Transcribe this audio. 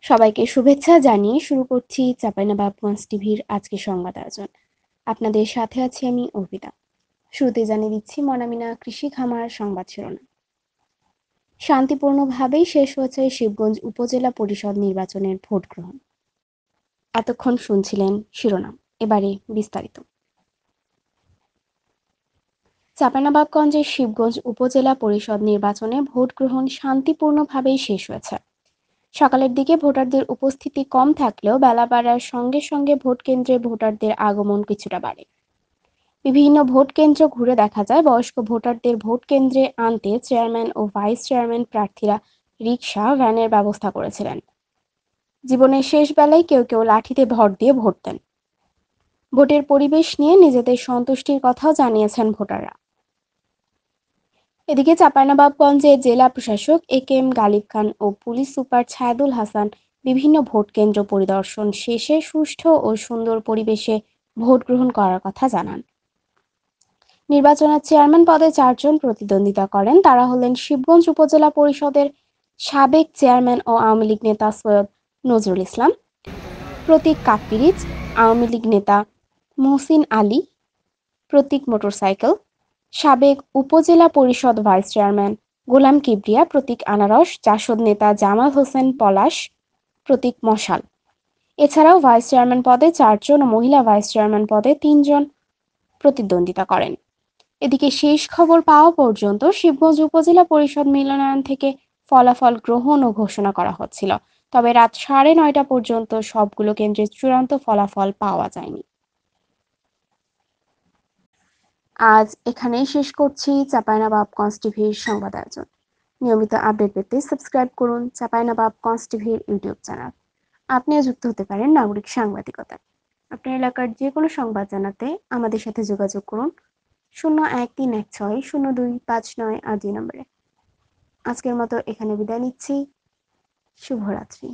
সবাইকে শুভেচ্ছা জানিয়ে শুরু করছি চাঁপাইনবাবগঞ্জ টিভির আজকের সংবাদ আয়োজন। আপনাদের সাথে আছি আমি অর্পিতা। শুরুতে জানিয়ে দিচ্ছি মনামিনা কৃষি খামার সংবাদ শিরোনাম। শান্তিপূর্ণভাবেই শেষ হয়েছে শিবগঞ্জ উপজেলা পরিষদ নির্বাচনের ভোট গ্রহণ। এতক্ষণ শুনছিলেন শিরোনাম, এবারে বিস্তারিত। চাঁপাইনবাবগঞ্জের শিবগঞ্জ উপজেলা পরিষদ নির্বাচনে ভোট গ্রহণ শান্তিপূর্ণভাবেই শেষ হয়েছে। সকালের দিকে ভোটারদের উপস্থিতি কম থাকলেও বেলা বাড়ার সঙ্গে সঙ্গে ভোট কেন্দ্রে ভোটারদের আগমন কিছুটা বাড়ে। বিভিন্ন ভোট কেন্দ্র ঘুরে দেখা যায় বয়স্ক ভোটারদের ভোট কেন্দ্রে আনতে চেয়ারম্যান ও ভাইস চেয়ারম্যান প্রার্থীরা রিকশা, ভ্যানের ব্যবস্থা করেছিলেন। জীবনের শেষ বেলায় কেউ কেউ লাঠিতে ভর দিয়ে ভোট দেন। ভোটের পরিবেশ নিয়ে নিজেদের সন্তুষ্টির কথাও জানিয়েছেন ভোটাররা। এদিকে চাঁপাইনবাবগঞ্জে জেলা প্রশাসক এ.কে.এম. গালিব খান ও পুলিশ সুপার ছায়েদুল হাসান বিভিন্ন ভোট কেন্দ্র পরিদর্শন শেষে সুষ্ঠু ও সুন্দর পরিবেশে ভোট গ্রহণ করার কথা জানান। নির্বাচনের চেয়ারম্যান পদে 4 জন প্রতিদ্বন্দ্বিতা করেন। তারা হলেন শিবগঞ্জ উপজেলা পরিষদের সাবেক চেয়ারম্যান ও আওয়ামী লীগ নেতা সৈয়দ নজরুল ইসলাম, প্রতীক কাকপিরিচ, আওয়ামী লীগ নেতা মুহসিন আলী, প্রতীক মোটরসাইকেল, সাবেক উপজেলা পরিষদ ভাইস চেয়ারম্যান গোলাম কিবরিয়া, প্রতীক আনারস, জাসদ নেতা জামাল হোসেন পলাশ, প্রতীক মশাল। এছাড়াও ভাইস চেয়ারম্যান পদে 4 জন ও মহিলা ভাইস চেয়ারম্যান পদে 3 জন প্রতিদ্বন্দ্বিতা করেন। এদিকে শেষ খবর পাওয়া পর্যন্ত শিবগঞ্জ উপজেলা পরিষদ মিলনায়তন থেকে ফলাফল গ্রহণ ও ঘোষণা করা হচ্ছিল, তবে রাত 9:30 পর্যন্ত সবগুলো কেন্দ্রের চূড়ান্ত ফলাফল পাওয়া যায়নি। আজ এখানেই শেষ করছি চাঁপাইনবাবগঞ্জ টিভির সংবাদ আয়োজন। নিয়মিত আপডেট পেতে সাবস্ক্রাইব করুন চাঁপাইনবাবগঞ্জ টিভির ইউটিউব চ্যানেল। আপনিও যুক্ত হতে পারেন নাগরিক সাংবাদিকতায়। আপনার এলাকার যে কোনো সংবাদ জানাতে আমাদের সাথে যোগাযোগ করুন 0131602598 নম্বরে। আজকের মতো এখানে বিদায় নিচ্ছি। শুভরাত্রি।